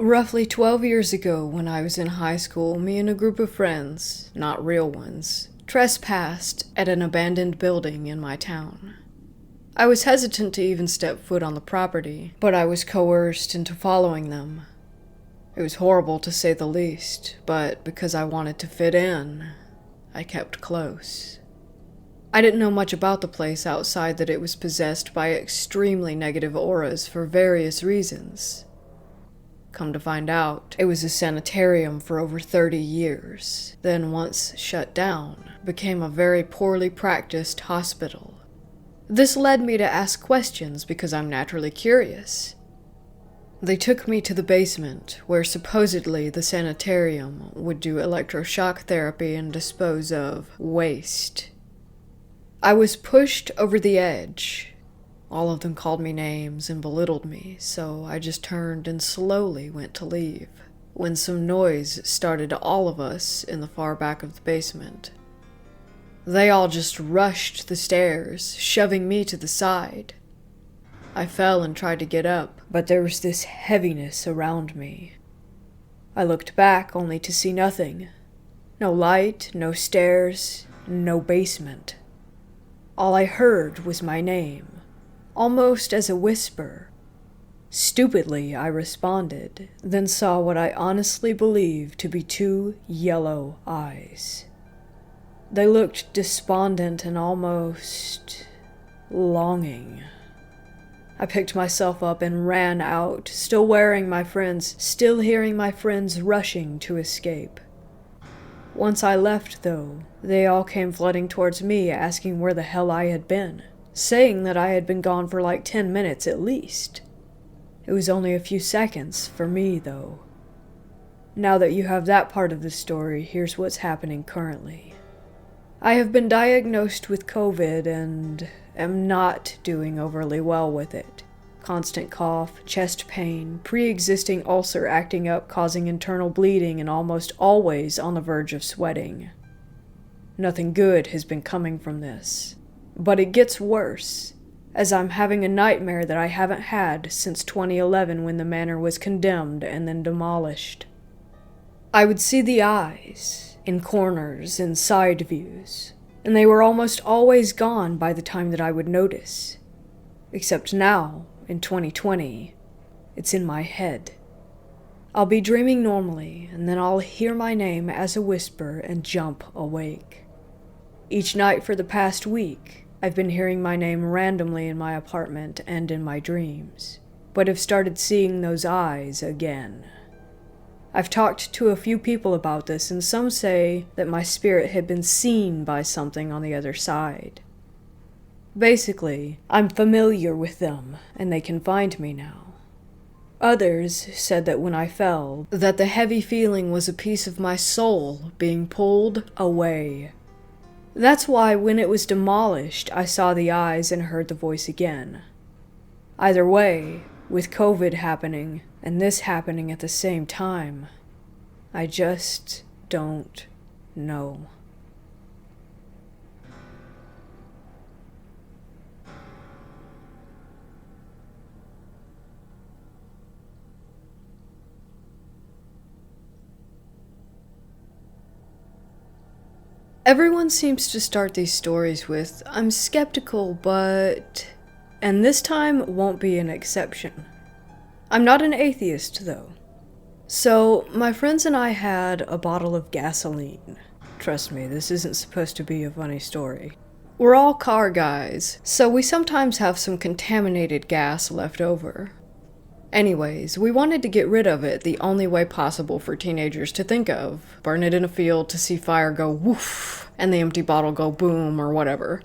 Roughly 12 years ago, when I was in high school, me and a group of friends, not real ones, trespassed at an abandoned building in my town. I was hesitant to even step foot on the property, but I was coerced into following them. It was horrible to say the least, but because I wanted to fit in, I kept close. I didn't know much about the place outside that it was possessed by extremely negative auras for various reasons. Come to find out, it was a sanitarium for over 30 years, then once shut down, became a very poorly practiced hospital. This led me to ask questions because I'm naturally curious. They took me to the basement, where supposedly the sanitarium would do electroshock therapy and dispose of waste. I was pushed over the edge. All of them called me names and belittled me, so I just turned and slowly went to leave, when some noise started to all of us in the far back of the basement. They all just rushed the stairs, shoving me to the side. I fell and tried to get up, but there was this heaviness around me. I looked back only to see nothing. No light, no stairs, no basement. All I heard was my name. Almost as a whisper. Stupidly, I responded, then saw what I honestly believed to be two yellow eyes. They looked despondent and almost longing. I picked myself up and ran out, still hearing my friends rushing to escape. Once I left, though, they all came flooding towards me, asking where the hell I had been. Saying that I had been gone for like 10 minutes at least. It was only a few seconds for me, though. Now that you have that part of the story, here's what's happening currently. I have been diagnosed with COVID and am not doing overly well with it. Constant cough, chest pain, pre-existing ulcer acting up causing internal bleeding and almost always on the verge of sweating. Nothing good has been coming from this. But it gets worse, as I'm having a nightmare that I haven't had since 2011 when the manor was condemned and then demolished. I would see the eyes, in corners and side views, and they were almost always gone by the time that I would notice. Except now, in 2020, it's in my head. I'll be dreaming normally, and then I'll hear my name as a whisper and jump awake. Each night for the past week, I've been hearing my name randomly in my apartment and in my dreams, but have started seeing those eyes again. I've talked to a few people about this, and some say that my spirit had been seen by something on the other side. Basically, I'm familiar with them, and they can find me now. Others said that when I fell, that the heavy feeling was a piece of my soul being pulled away. That's why when it was demolished, I saw the eyes and heard the voice again. Either way, with COVID happening and this happening at the same time, I just don't know. Everyone seems to start these stories with, "I'm skeptical, but..." And this time won't be an exception. I'm not an atheist, though. So, my friends and I had a bottle of gasoline. Trust me, this isn't supposed to be a funny story. We're all car guys, so we sometimes have some contaminated gas left over. Anyways, we wanted to get rid of it the only way possible for teenagers to think of. Burn it in a field to see fire go woof, and the empty bottle go boom or whatever.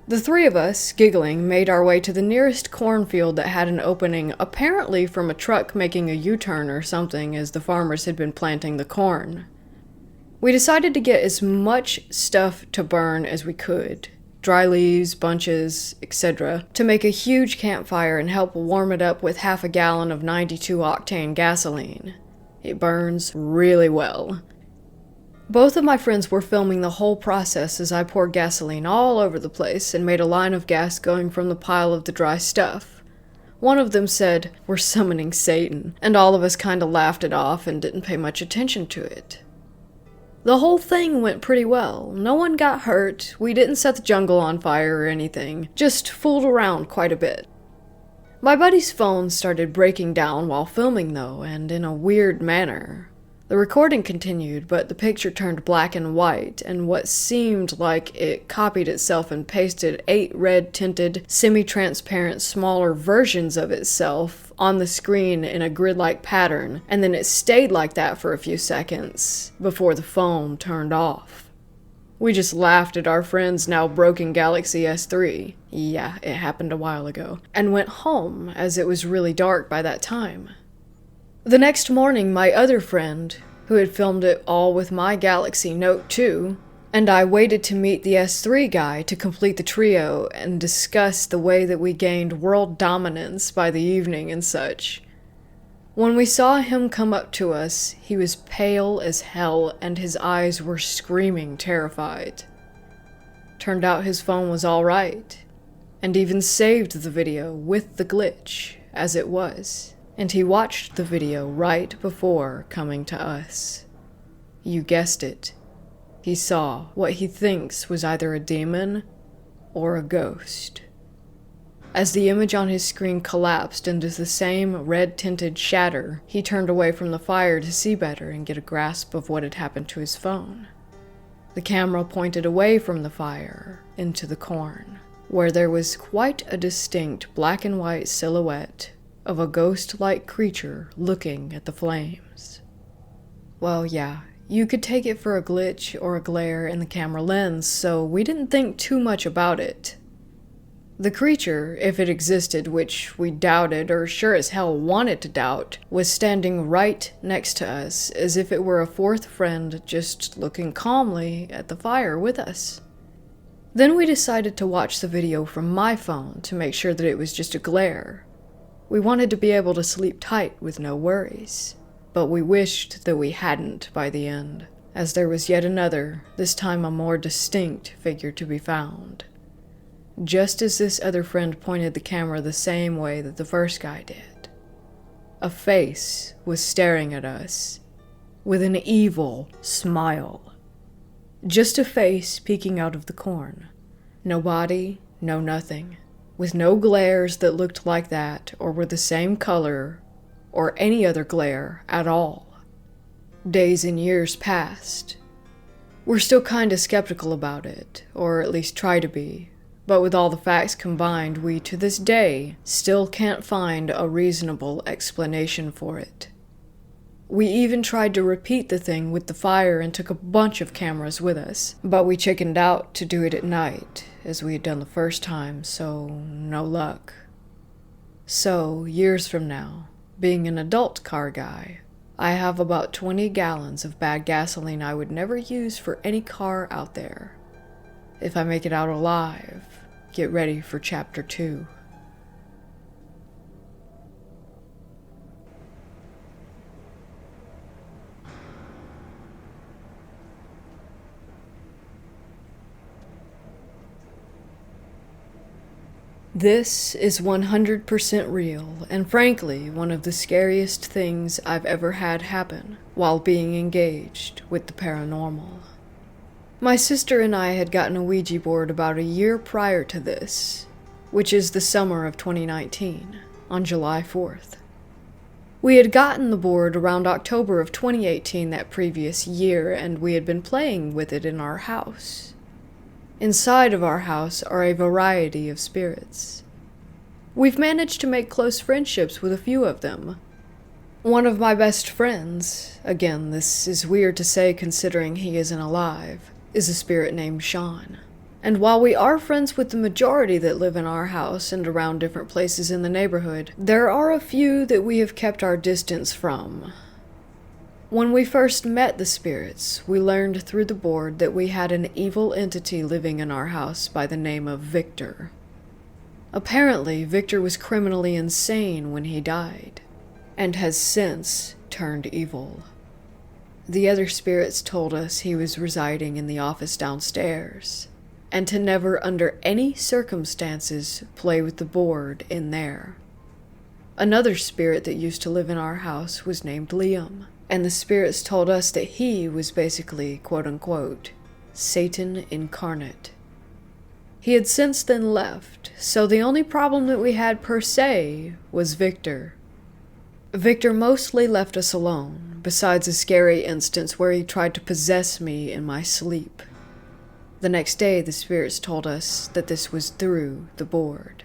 The three of us, giggling, made our way to the nearest cornfield that had an opening, apparently from a truck making a U-turn or something, as the farmers had been planting the corn. We decided to get as much stuff to burn as we could. Dry leaves, bunches, etc., to make a huge campfire and help warm it up with half a gallon of 92-octane gasoline. It burns really well. Both of my friends were filming the whole process as I poured gasoline all over the place and made a line of gas going from the pile of the dry stuff. One of them said, "We're summoning Satan," and all of us kinda laughed it off and didn't pay much attention to it. The whole thing went pretty well. No one got hurt, we didn't set the jungle on fire or anything, just fooled around quite a bit. My buddy's phone started breaking down while filming though, and in a weird manner. The recording continued, but the picture turned black and white, and what seemed like it copied itself and pasted 8 red-tinted, semi-transparent, smaller versions of itself on the screen in a grid-like pattern, and then it stayed like that for a few seconds before the phone turned off. We just laughed at our friend's now broken Galaxy S3, yeah, it happened a while ago, and went home as it was really dark by that time. The next morning, my other friend, who had filmed it all with my Galaxy Note 2, and I waited to meet the S3 guy to complete the trio and discuss the way that we gained world dominance by the evening and such. When we saw him come up to us, he was pale as hell and his eyes were screaming terrified. Turned out his phone was all right, and even saved the video with the glitch as it was. And he watched the video right before coming to us. You guessed it. He saw what he thinks was either a demon or a ghost. As the image on his screen collapsed into the same red-tinted shatter, he turned away from the fire to see better and get a grasp of what had happened to his phone. The camera pointed away from the fire into the corn, where there was quite a distinct black and white silhouette of a ghost-like creature looking at the flames. Well, yeah, you could take it for a glitch or a glare in the camera lens, so we didn't think too much about it. The creature, if it existed, which we doubted or sure as hell wanted to doubt, was standing right next to us as if it were a fourth friend just looking calmly at the fire with us. Then we decided to watch the video from my phone to make sure that it was just a glare. We wanted to be able to sleep tight with no worries, but we wished that we hadn't by the end, as there was yet another, this time a more distinct figure to be found. Just as this other friend pointed the camera the same way that the first guy did. A face was staring at us, with an evil smile. Just a face peeking out of the corn. No body, no nothing. With no glares that looked like that, or were the same color, or any other glare at all. Days and years passed. We're still kinda skeptical about it, or at least try to be, but with all the facts combined, we to this day still can't find a reasonable explanation for it. We even tried to repeat the thing with the fire and took a bunch of cameras with us, but we chickened out to do it at night, as we had done the first time, so no luck. So, years from now, being an adult car guy, I have about 20 gallons of bad gasoline I would never use for any car out there. If I make it out alive, get ready for Chapter 2. This is 100% real, and frankly, one of the scariest things I've ever had happen while being engaged with the paranormal. My sister and I had gotten a Ouija board about a year prior to this, which is the summer of 2019, on July 4th. We had gotten the board around October of 2018 that previous year, and we had been playing with it in our house. Inside of our house are a variety of spirits. We've managed to make close friendships with a few of them. One of my best friends, again this is weird to say considering he isn't alive, is a spirit named Sean. And while we are friends with the majority that live in our house and around different places in the neighborhood, there are a few that we have kept our distance from. When we first met the spirits, we learned through the board that we had an evil entity living in our house by the name of Victor. Apparently, Victor was criminally insane when he died, and has since turned evil. The other spirits told us he was residing in the office downstairs, and to never under any circumstances play with the board in there. Another spirit that used to live in our house was named Liam, and the spirits told us that he was basically, quote-unquote, Satan incarnate. He had since then left, so the only problem that we had per se was Victor. Victor mostly left us alone, besides a scary instance where he tried to possess me in my sleep. The next day, the spirits told us that this was through the board,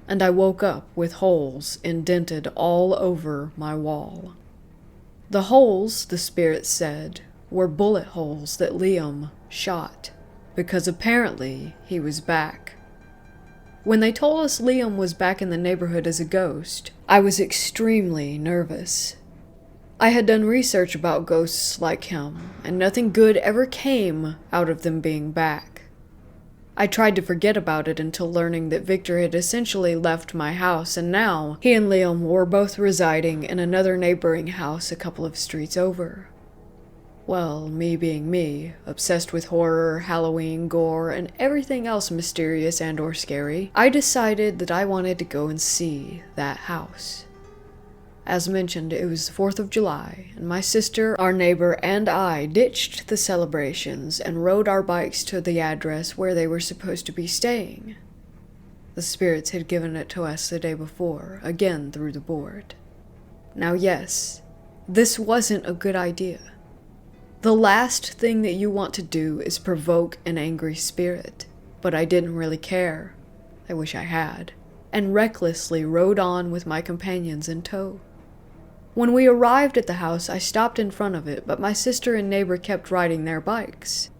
and I woke up with holes indented all over my wall. The holes, the spirits said, were bullet holes that Liam shot, because apparently he was back. When they told us Liam was back in the neighborhood as a ghost, I was extremely nervous. I had done research about ghosts like him, and nothing good ever came out of them being back. I tried to forget about it until learning that Victor had essentially left my house, and now he and Liam were both residing in another neighboring house a couple of streets over. Well, me being me, obsessed with horror, Halloween, gore, and everything else mysterious and or scary, I decided that I wanted to go and see that house. As mentioned, it was the 4th of July, and my sister, our neighbor, and I ditched the celebrations and rode our bikes to the address where they were supposed to be staying. The spirits had given it to us the day before, again through the board. Now yes, this wasn't a good idea. The last thing that you want to do is provoke an angry spirit, but I didn't really care. I wish I had, and recklessly rode on with my companions in tow. When we arrived at the house, I stopped in front of it, but my sister and neighbor kept riding their bikes.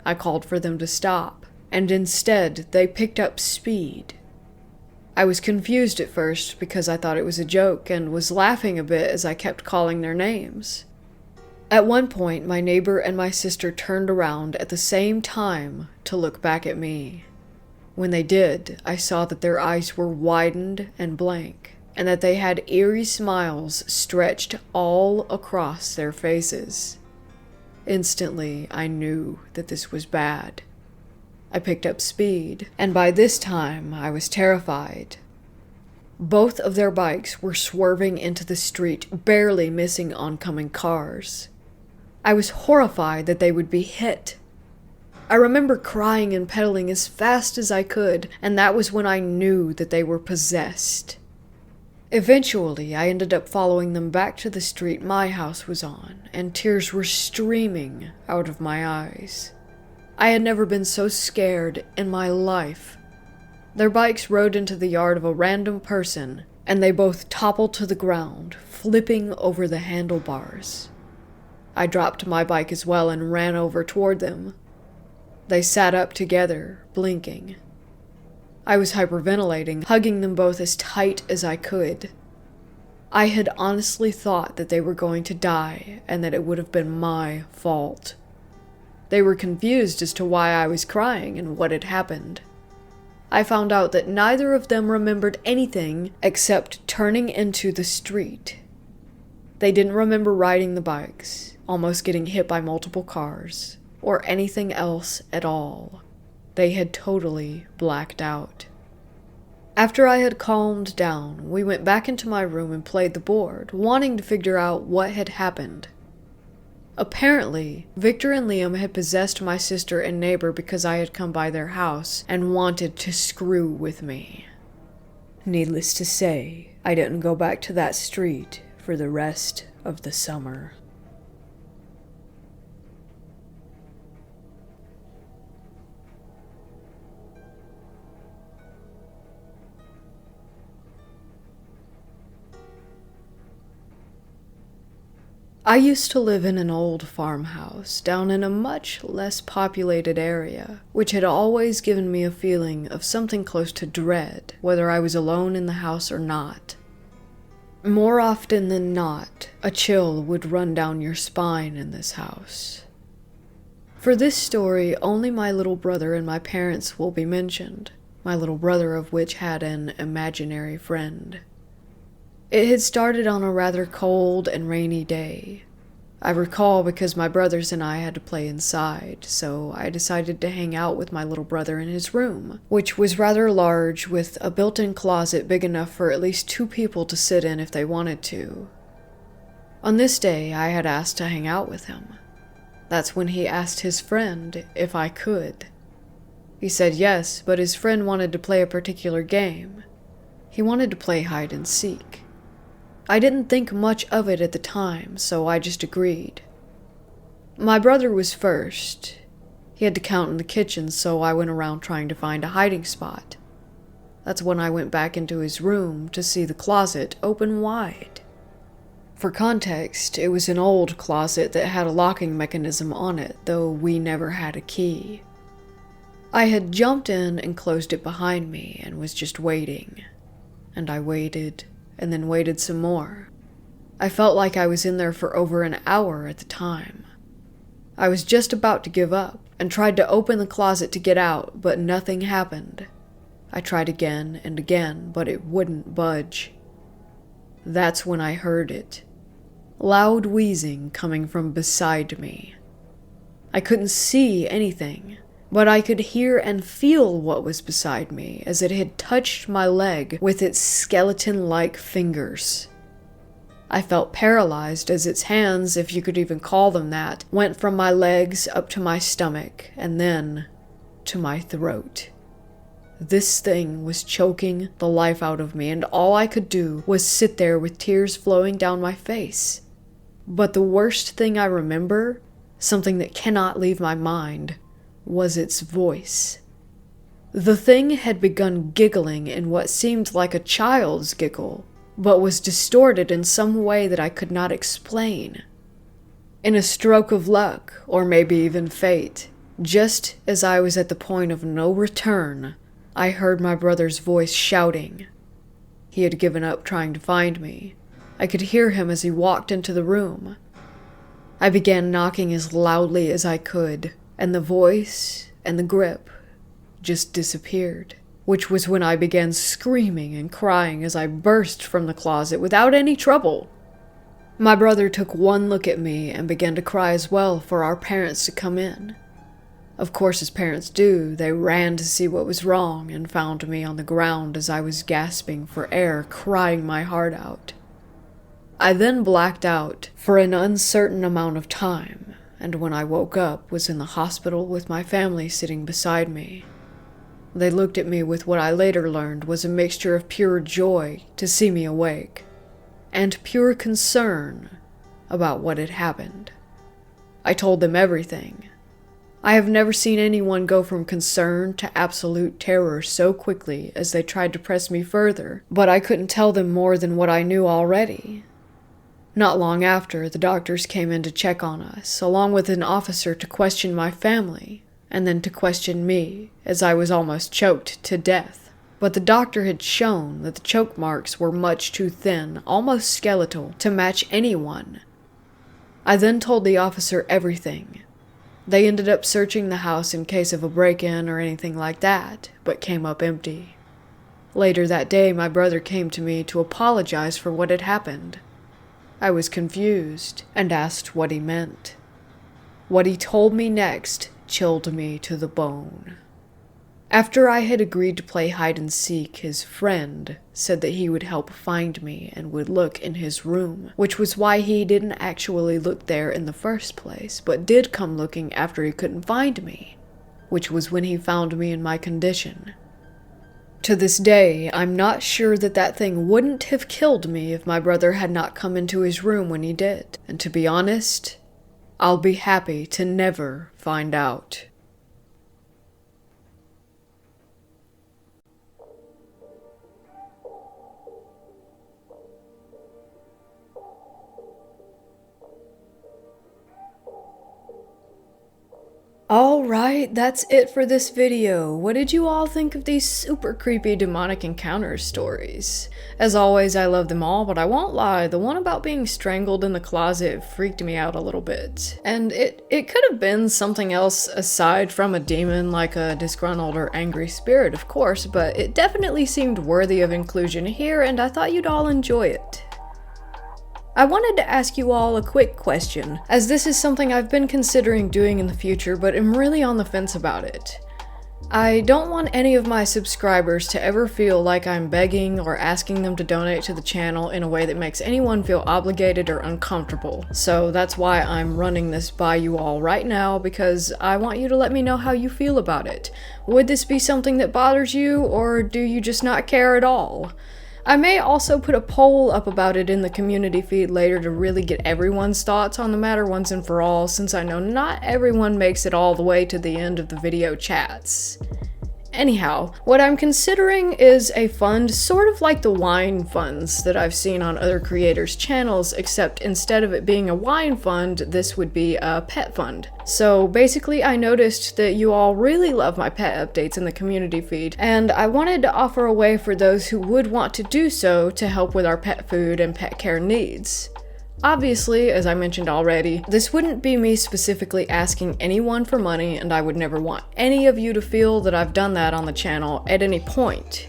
I called for them to stop, and instead they picked up speed. I was confused at first because I thought it was a joke and was laughing a bit as I kept calling their names. At one point, my neighbor and my sister turned around at the same time to look back at me. When they did, I saw that their eyes were widened and blank, and that they had eerie smiles stretched all across their faces. Instantly, I knew that this was bad. I picked up speed, and by this time, I was terrified. Both of their bikes were swerving into the street, barely missing oncoming cars. I was horrified that they would be hit. I remember crying and pedaling as fast as I could, and that was when I knew that they were possessed. Eventually, I ended up following them back to the street my house was on, and tears were streaming out of my eyes. I had never been so scared in my life. Their bikes rode into the yard of a random person, and they both toppled to the ground, flipping over the handlebars. I dropped my bike as well and ran over toward them. They sat up together, blinking. I was hyperventilating, hugging them both as tight as I could. I had honestly thought that they were going to die and that it would have been my fault. They were confused as to why I was crying and what had happened. I found out that neither of them remembered anything except turning into the street. They didn't remember riding the bikes, almost getting hit by multiple cars, or anything else at all. They had totally blacked out. After I had calmed down, we went back into my room and played the board, wanting to figure out what had happened. Apparently, Victor and Liam had possessed my sister and neighbor because I had come by their house and wanted to screw with me. Needless to say, I didn't go back to that street for the rest of the summer. I used to live in an old farmhouse down in a much less populated area, which had always given me a feeling of something close to dread, whether I was alone in the house or not. More often than not, a chill would run down your spine in this house. For this story, only my little brother and my parents will be mentioned, my little brother of which had an imaginary friend. It had started on a rather cold and rainy day. I recall because my brothers and I had to play inside, so I decided to hang out with my little brother in his room, which was rather large with a built-in closet big enough for at least 2 people to sit in if they wanted to. On this day, I had asked to hang out with him. That's when he asked his friend if I could. He said yes, but his friend wanted to play a particular game. He wanted to play hide and seek. I didn't think much of it at the time, so I just agreed. My brother was first. He had to count in the kitchen, so I went around trying to find a hiding spot. That's when I went back into his room to see the closet open wide. For context, it was an old closet that had a locking mechanism on it, though we never had a key. I had jumped in and closed it behind me and was just waiting. And I waited, and then waited some more. I felt like I was in there for over an hour at the time. I was just about to give up and tried to open the closet to get out, but nothing happened. I tried again and again, but it wouldn't budge. That's when I heard it. Loud wheezing coming from beside me. I couldn't see anything, but I could hear and feel what was beside me as it had touched my leg with its skeleton-like fingers. I felt paralyzed as its hands, if you could even call them that, went from my legs up to my stomach and then to my throat. This thing was choking the life out of me, and all I could do was sit there with tears flowing down my face. But the worst thing I remember, something that cannot leave my mind, was its voice. The thing had begun giggling in what seemed like a child's giggle, but was distorted in some way that I could not explain. In a stroke of luck, or maybe even fate, just as I was at the point of no return, I heard my brother's voice shouting. He had given up trying to find me. I could hear him as he walked into the room. I began knocking as loudly as I could, and the voice and the grip just disappeared, which was when I began screaming and crying as I burst from the closet without any trouble. My brother took one look at me and began to cry as well for our parents to come in. Of course, as parents do, they ran to see what was wrong and found me on the ground as I was gasping for air, crying my heart out. I then blacked out for an uncertain amount of time, and when I woke up was in the hospital with my family sitting beside me. They looked at me with what I later learned was a mixture of pure joy to see me awake, and pure concern about what had happened. I told them everything. I have never seen anyone go from concern to absolute terror so quickly as they tried to press me further, but I couldn't tell them more than what I knew already. Not long after, the doctors came in to check on us, along with an officer to question my family, and then to question me, as I was almost choked to death. But the doctor had shown that the choke marks were much too thin, almost skeletal, to match anyone. I then told the officer everything. They ended up searching the house in case of a break-in or anything like that, but came up empty. Later that day, my brother came to me to apologize for what had happened. I was confused and asked what he meant. What he told me next chilled me to the bone. After I had agreed to play hide and seek, his friend said that he would help find me and would look in his room, which was why he didn't actually look there in the first place, but did come looking after he couldn't find me, which was when he found me in my condition. To this day, I'm not sure that thing wouldn't have killed me if my brother had not come into his room when he did. And to be honest, I'll be happy to never find out. Alright, that's it for this video. What did you all think of these super creepy demonic encounter stories? As always, I love them all, but I won't lie, the one about being strangled in the closet freaked me out a little bit. And it could have been something else aside from a demon, like a disgruntled or angry spirit, of course, but it definitely seemed worthy of inclusion here, and I thought you'd all enjoy it. I wanted to ask you all a quick question, as this is something I've been considering doing in the future, but am really on the fence about it. I don't want any of my subscribers to ever feel like I'm begging or asking them to donate to the channel in a way that makes anyone feel obligated or uncomfortable. So that's why I'm running this by you all right now, because I want you to let me know how you feel about it. Would this be something that bothers you, or do you just not care at all? I may also put a poll up about it in the community feed later to really get everyone's thoughts on the matter once and for all, since I know not everyone makes it all the way to the end of the video chats. Anyhow, what I'm considering is a fund sort of like the wine funds that I've seen on other creators' channels, except instead of it being a wine fund, this would be a pet fund. So basically, I noticed that you all really love my pet updates in the community feed, and I wanted to offer a way for those who would want to do so to help with our pet food and pet care needs. Obviously, as I mentioned already, this wouldn't be me specifically asking anyone for money, and I would never want any of you to feel that I've done that on the channel at any point.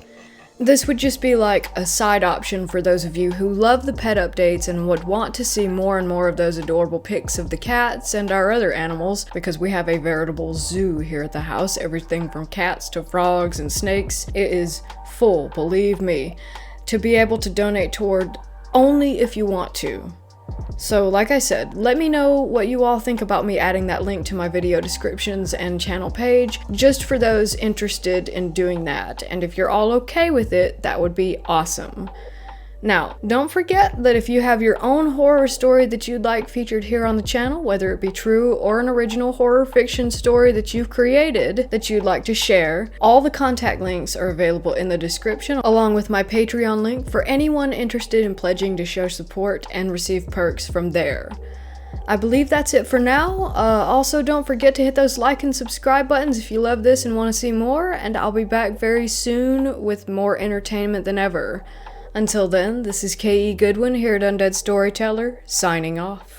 This would just be like a side option for those of you who love the pet updates and would want to see more and more of those adorable pics of the cats and our other animals, because we have a veritable zoo here at the house, everything from cats to frogs and snakes. It is full, believe me, to be able to donate toward only if you want to. So like I said, let me know what you all think about me adding that link to my video descriptions and channel page, just for those interested in doing that, and if you're all okay with it, that would be awesome. Now, don't forget that if you have your own horror story that you'd like featured here on the channel, whether it be true or an original horror fiction story that you've created that you'd like to share, all the contact links are available in the description, along with my Patreon link for anyone interested in pledging to show support and receive perks from there. I believe that's it for now. Also, don't forget to hit those like and subscribe buttons if you love this and want to see more, and I'll be back very soon with more entertainment than ever. Until then, this is K.E. Goodwin here at Undead Storyteller, signing off.